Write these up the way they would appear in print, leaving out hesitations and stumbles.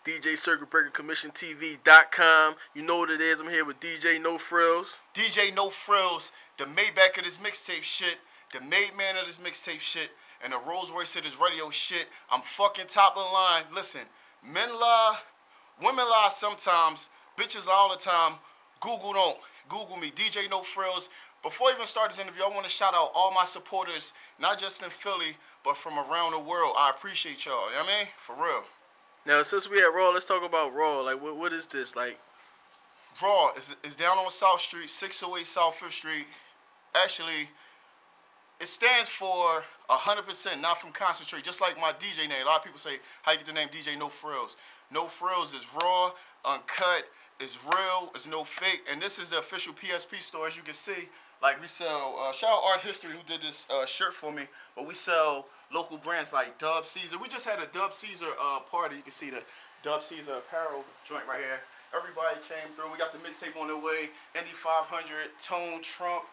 DJCircuitBreakerCommissionTV.com. You know what it is. I'm here with DJ No Frills. DJ No Frills, the Maybach of this mixtape shit, the made man of this mixtape shit, and the Rolls Royce of this radio shit. I'm fucking top of the line. Listen, men lie, women lie sometimes, bitches lie all the time. Google don't. Google me, DJ No Frills. Before I even start this interview, I want to shout out all my supporters, not just in Philly, but from around the world. I appreciate y'all. You know what I mean? For real. Now, since we at Raw, let's talk about Raw. Like, what is this? Like, Raw is down on South Street, 608 South 5th Street. Actually, it stands for 100% not from concentrate, just like my DJ name. A lot of people say, how you get the name DJ No Frills? No Frills is raw, uncut, is real, is no fake. And this is the official PSP store, as you can see. Like, we sell, shout out Art History who did this shirt for me, but we sell local brands like Dub Caesar. We just had a Dub Caesar party. You can see the Dub Caesar apparel joint right here. Everybody came through. We got the mixtape on their way. Indy 500, Tone, Trump,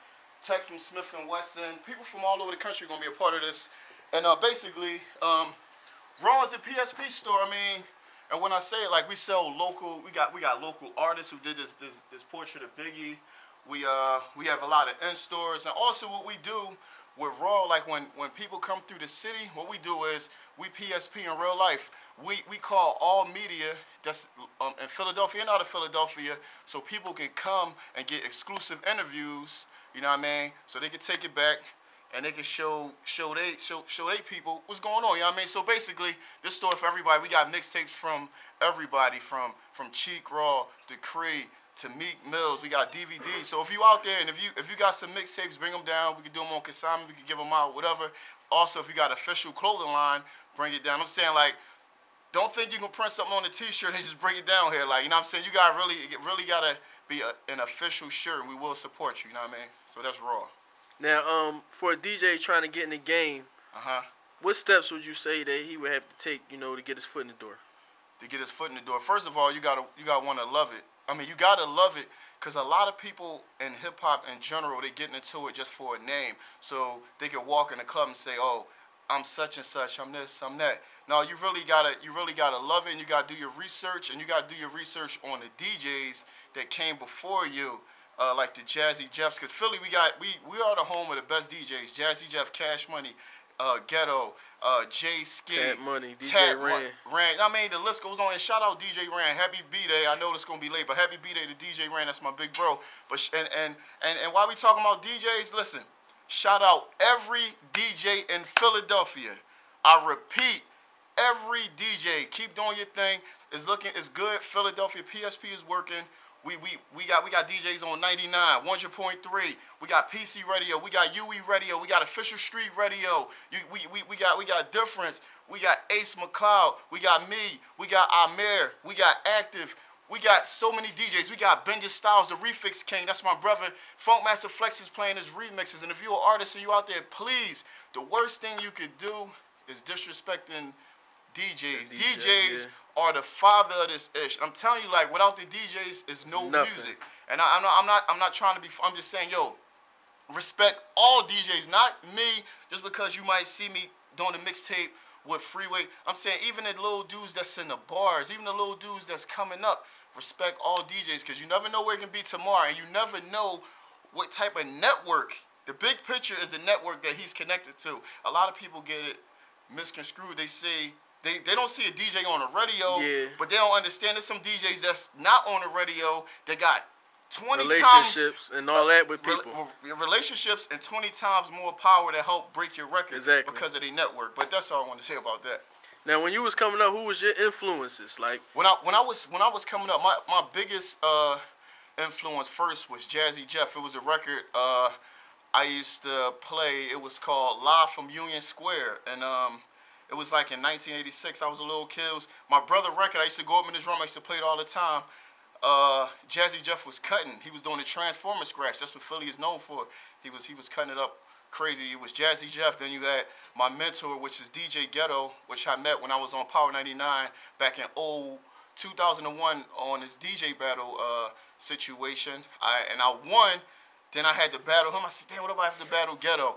Tech from Smith & Wesson. People from all over the country are going to be a part of this. And basically, Raw is the PSP store. I mean, and when I say it, like, we sell local, we got local artists who did this portrait of Biggie. We have a lot of in-stores. And also what we do with Raw, like when people come through the city, what we do is we PSP in real life. We call all media that's in Philadelphia and out of Philadelphia, so people can come and get exclusive interviews. You know what I mean? So they can take it back and they can show they people what's going on. You know what I mean? So basically, this store for everybody. We got mixtapes from everybody, from Cheek Raw, Decree, to Meek Mills. We got DVDs. So if you out there and if you got some mixtapes, bring them down. We can do them on consignment. We can give them out, whatever. Also, if you got official clothing line, bring it down. I'm saying, like, don't think you can print something on a T-shirt and just bring it down here. Like, you know what I'm saying? You got really gotta be an official shirt, and we will support you. You know what I mean? So that's Raw. now, for a DJ trying to get in the game, what steps would you say that he would have to take, you know, to get his foot in the door? To get his foot in the door, first of all, you gotta want to love it. I mean, you gotta love it, because a lot of people in hip hop in general, they getting into it just for a name, so they can walk in the club and say, "Oh, I'm such and such, I'm this, I'm that." No, you really gotta love it, and you gotta do your research, and you gotta do your research on the DJs that came before you, like the Jazzy Jeffs, because Philly, we are the home of the best DJs. Jazzy Jeff, Cash Money, Ghetto, Jay Ski, Tat Money, DJ Ran. I mean, the list goes on. And shout out DJ Ran. Happy B-Day. I know this gonna be late, but happy B-Day to DJ Ran. That's my big bro. But and while we talking about DJs, listen. Shout out every DJ in Philadelphia. I repeat, every DJ. Keep doing your thing. It's good. Philadelphia PSP is working. We got DJs on 99, 100.3. We got PC Radio. We got UE Radio. We got Official Street Radio. We got Difference. We got Ace McCloud. We got me. We got Amir. We got Active. We got so many DJs. We got Benja Styles, the Refix King. That's my brother. Funkmaster Flex is playing his remixes. And if you're an artist and you out there, please, the worst thing you could do is disrespecting DJs. DJs are the father of this ish. I'm telling you, like, without the DJs, is no music. And I'm not trying to be. I'm just saying, yo, respect all DJs, not me, just because you might see me doing a mixtape with Freeway. I'm saying even the little dudes that's in the bars, even the little dudes that's coming up, respect all DJs, because you never know where it can be tomorrow, and you never know what type of network. The big picture is the network that he's connected to. A lot of people get it misconstrued. They say they don't see a DJ on the radio, but they don't understand there's some DJs that's not on the radio that got 20 relationships and all that with people. Relationships and 20 times more power to help break your record because of the network. But that's all I want to say about that. Now, when you was coming up, who was your influences? Like when I was coming up, my biggest influence first was Jazzy Jeff. It was a record I used to play. It was called Live from Union Square, and it was like in 1986. I was a little kid. It was my brother record. I used to go up in his room. I used to play it all the time. Jazzy Jeff was cutting. He was doing the Transformer scratch. That's what Philly is known for. He was cutting it up crazy. It was Jazzy Jeff. Then you had my mentor, which is DJ Ghetto, which I met when I was on Power 99 back in 2001 on this DJ battle situation. I won. Then I had to battle him. I said, damn, what if I have to battle Ghetto?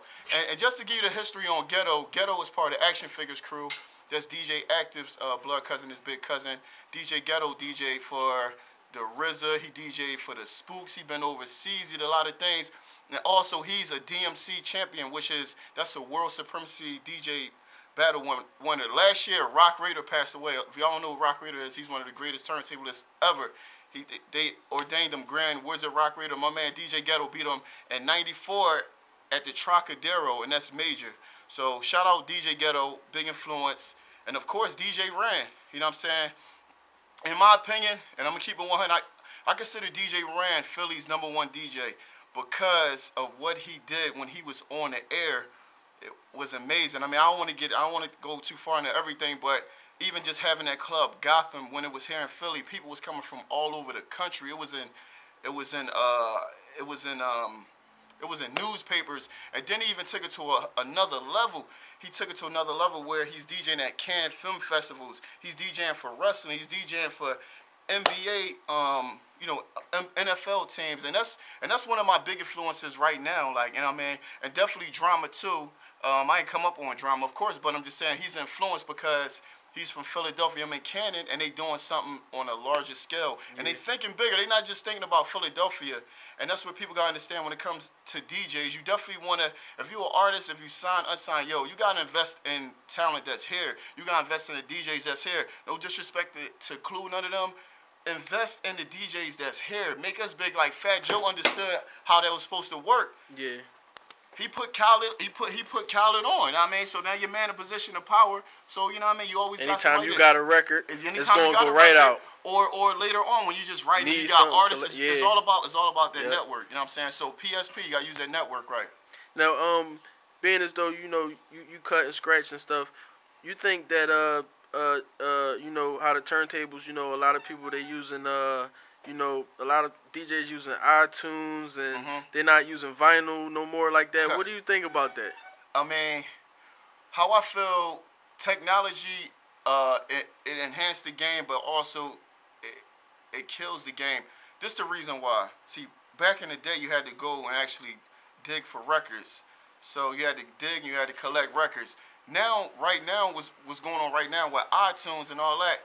And just to give you the history on Ghetto, Ghetto is part of the Action Figures crew. That's DJ Active's blood cousin, his big cousin. DJ Ghetto DJ for the RZA. He DJed for the Spooks. He been overseas. He did a lot of things. And also, he's a DMC champion, that's a World Supremacy DJ battle winner. Last year, Rock Raider passed away. If y'all don't know who Rock Raider is, he's one of the greatest turntablists ever. They ordained him Grand Wizard Rock Raider. My man DJ Ghetto beat him in '94 at the Trocadero, and that's major. So shout out DJ Ghetto, big influence. And of course, DJ Ran. You know what I'm saying? In my opinion, and I'm going to keep it 100, I consider DJ Ran Philly's #1 DJ because of what he did when he was on the air. It was amazing. I mean, I don't want to go too far into everything, but even just having that club Gotham when it was here in Philly, people was coming from all over the country. It was in newspapers, and then he even took it to another level. He took it to another level where he's DJing at Cannes film festivals. He's DJing for wrestling. He's DJing for NBA, NFL teams, and that's one of my big influences right now. Like, you know what I mean, and definitely Drama too. I ain't come up on Drama, of course, but I'm just saying he's influenced because he's from Philadelphia. I'm in Cannon, and they doing something on a larger scale. And they thinking bigger. They not just thinking about Philadelphia. And that's what people got to understand when it comes to DJs. You definitely want to, if you're an artist, if you sign, unsigned, you got to invest in talent that's here. You got to invest in the DJs that's here. No disrespect to Clue, none of them. Invest in the DJs that's here. Make us big. Like Fat Joe understood how that was supposed to work. Yeah. He put Khaled on, you know what I mean? So now you're man in position of power. So, you know what I mean? You always got somebody. Anytime you got a record, it's going to go right out. Or later on when you just writing, you got artists. It's all about that network. You know what I'm saying? So PSP, you got to use that network right. Now, being as though, you cut and scratch and stuff, you think that, how the turntables, a lot of people, they using, a lot of DJs using iTunes and they're not using vinyl no more like that. What do you think about that? I mean, how I feel, technology, it enhanced the game, but also it kills the game. This is the reason why. See, back in the day, you had to go and actually dig for records. So you had to dig and you had to collect records. Now, right now, what's going on right now with iTunes and all that,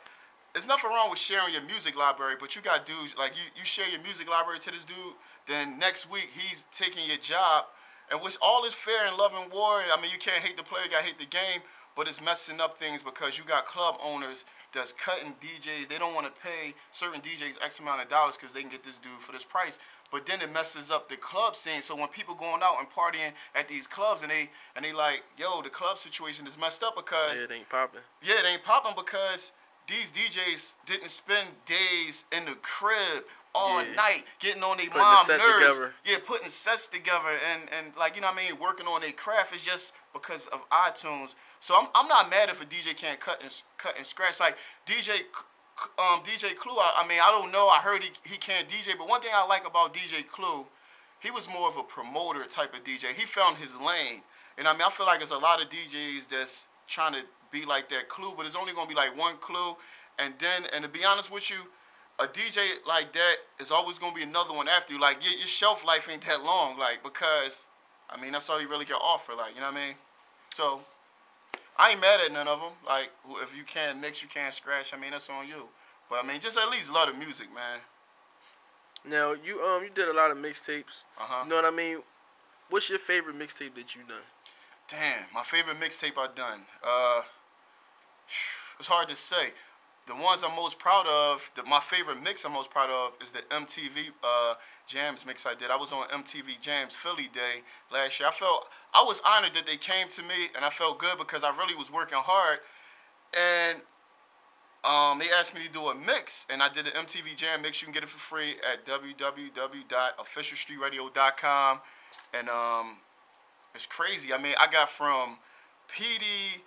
there's nothing wrong with sharing your music library, but you got dudes, like you share your music library to this dude, then next week he's taking your job, and with all this fair and love and war, I mean, you can't hate the player, you got to hate the game, but it's messing up things because you got club owners that's cutting DJs. They don't want to pay certain DJs X amount of dollars because they can get this dude for this price, but then it messes up the club scene. So when people going out and partying at these clubs and they like, yo, the club situation is messed up because... Yeah, it ain't popping. Yeah, it ain't popping because... These DJs didn't spend days in the crib all night getting on their mom's nerves. Together. Yeah, putting sets together and like, you know what I mean, working on their craft. It's just because of iTunes. So I'm not mad if a DJ can't cut and scratch. Like DJ Clue, I mean, I don't know. I heard he can't DJ, but one thing I like about DJ Clue, he was more of a promoter type of DJ. He found his lane. And I mean, I feel like there's a lot of DJs that's trying to be like that Clue, but it's only gonna be like one Clue, and to be honest with you, a DJ like that is always gonna be another one after you. Like your shelf life ain't that long, like, because I mean that's all you really can offer, like, you know what I mean? So I ain't mad at none of them. Like, if you can't mix, you can't scratch. I mean, that's on you. But I mean, just at least love the music, man. Now you did a lot of mixtapes. You know what I mean? What's your favorite mixtape that you done? Damn, my favorite mixtape I done. It's hard to say. The ones I'm most proud of, my favorite mix I'm most proud of is the MTV Jams mix I did. I was on MTV Jams Philly Day last year. I was honored that they came to me, and I felt good because I really was working hard. And they asked me to do a mix, and I did an MTV Jam mix. You can get it for free at www.officialstreetradio.com. And it's crazy. I mean, I got from PD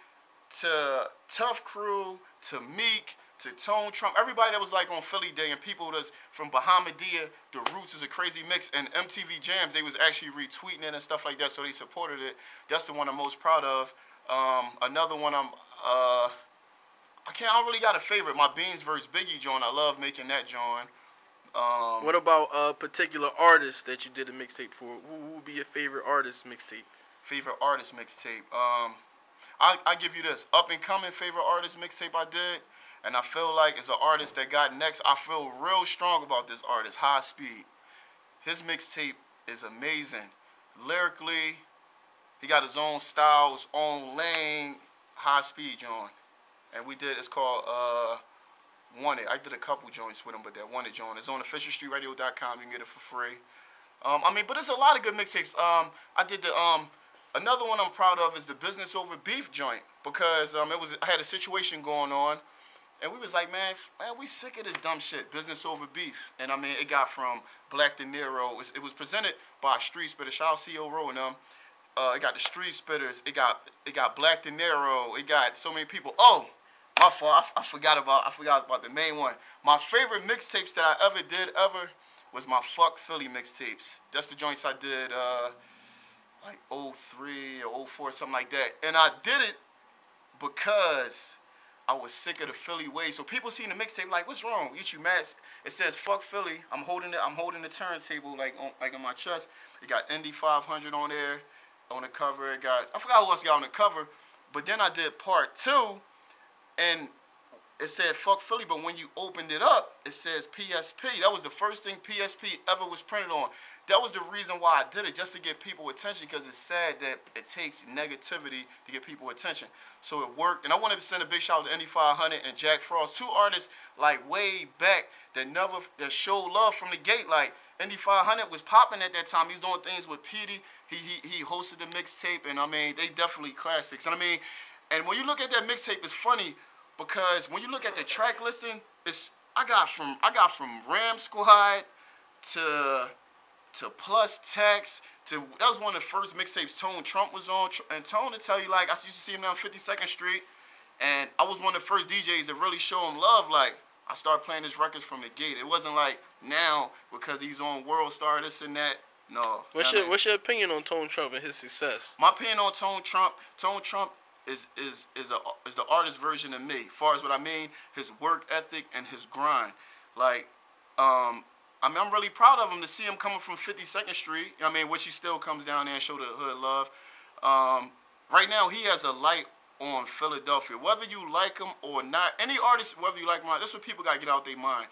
to Tough Crew to Meek to Tone Trump, everybody that was like on Philly Day, and people that's from Bahamadia, The Roots is a crazy mix, and MTV Jams, they was actually retweeting it and stuff like that, so they supported it. That's the one I'm most proud of. Another one I don't really got a favorite. My Beans vs. Biggie joint, I love making that joint. What about a particular artist that you did a mixtape for? Who would be your favorite artist mixtape? Favorite artist mixtape? I give you this. Up and coming favorite artist mixtape I did, and I feel like as an artist that got next, I feel real strong about this artist, High Speed. His mixtape is amazing. Lyrically, he got his own style, his own lane, High Speed joint. And we did, it's called Wanted. I did a couple joints with him, but that Wanted joint is on officialstreetradio.com. You can get it for free. I mean, but there's a lot of good mixtapes. I did the another one I'm proud of is the Business Over Beef joint, because I had a situation going on, and we was like, man, we sick of this dumb shit, Business Over Beef. And I mean, it got from Black De Niro. It was presented by Street Spitter. Shout out C.O. Rowe and them. It got the Street Spitters. It got Black De Niro. It got so many people. Oh, my fault. I forgot about the main one. My favorite mixtapes that I ever did was my Fuck Philly mixtapes. That's the joints I did like 03 or 04, something like that. And I did it because I was sick of the Philly way. So people seeing the mixtape like, what's wrong? Get you mad? It says Fuck Philly. I'm holding the turntable like on my chest. It got Indy 500 on there on the cover. It got, I forgot who else got on the cover. But then I did part 2, and it said Fuck Philly, but when you opened it up, it says PSP. That was the first thing PSP ever was printed on. That was the reason why I did it, just to get people attention, because it's sad that it takes negativity to get people attention. So it worked, and I wanted to send a big shout out to Indy 500 and Jack Frost, 2 artists like way back that showed love from the gate. Like Indy 500 was popping at that time. He was doing things with Petey. He hosted the mixtape, and I mean, they definitely classics. And I mean, and when you look at that mixtape, it's funny, because when you look at the track listing, I got from Ram Squad to Plus Text that was one of the first mixtapes Tone Trump was on. And Tone, to tell you, like, I used to see him on 52nd Street, and I was one of the first DJs that really show him love. Like, I started playing his records from the gate. It wasn't like now because he's on World Star, this and that. No. What's your opinion on Tone Trump and his success? My opinion on Tone Trump is the artist version of me. As far as what I mean, his work ethic and his grind. Like, I mean, I'm really proud of him to see him coming from 52nd Street. I mean, which he still comes down there and show the hood love. Right now, he has a light on Philadelphia. Whether you like him or not, any artist, whether you like him or not, that's what people got to get out their mind.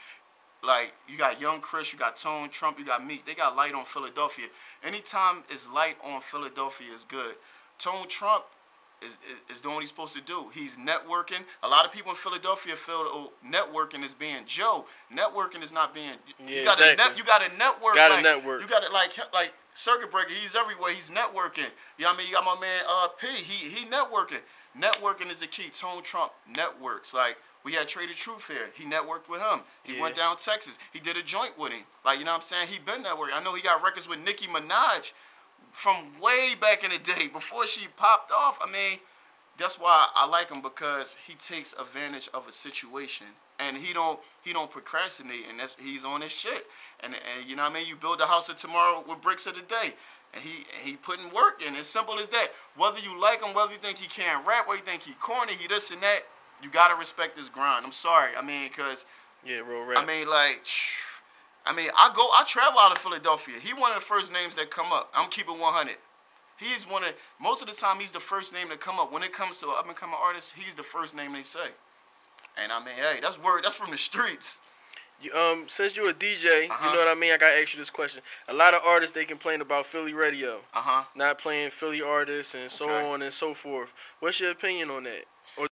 Like, you got Young Chris, you got Tone Trump, you got Meek. They got light on Philadelphia. Anytime it's light on Philadelphia is good. Tone Trump is doing what he's supposed to do. He's networking. A lot of people in Philadelphia feel networking is being Joe. Networking is not being. Yeah, you got exactly. You got to network. Network. You got to like Circuit Breaker. He's everywhere. He's networking. You know what I mean? You got my man P. He networking. Networking is the key. Tone Trump networks. Like, we had Traded Truth here. He networked with him. He went down Texas. He did a joint with him. Like, you know what I'm saying? He been networking. I know he got records with Nicki Minaj from way back in the day, before she popped off. I mean, that's why I like him, because he takes advantage of a situation, and he don't procrastinate, and he's on his shit. And you know what I mean? You build the house of tomorrow with bricks of the day. And he putting work in. As simple as that. Whether you like him, whether you think he can't rap, whether you think he corny, he this and that, you gotta respect his grind. I'm sorry. I mean, cause real rap. I mean, like, I travel out of Philadelphia. He one of the first names that come up. I'm keeping 100. He's most of the time he's the first name to come up. When it comes to up and coming artists, he's the first name they say. And I mean, hey, that's word. That's from the streets. Since you're a DJ, you know what I mean? I gotta ask you this question. A lot of artists, they complain about Philly radio, not playing Philly artists and so on and so forth. What's your opinion on that? Or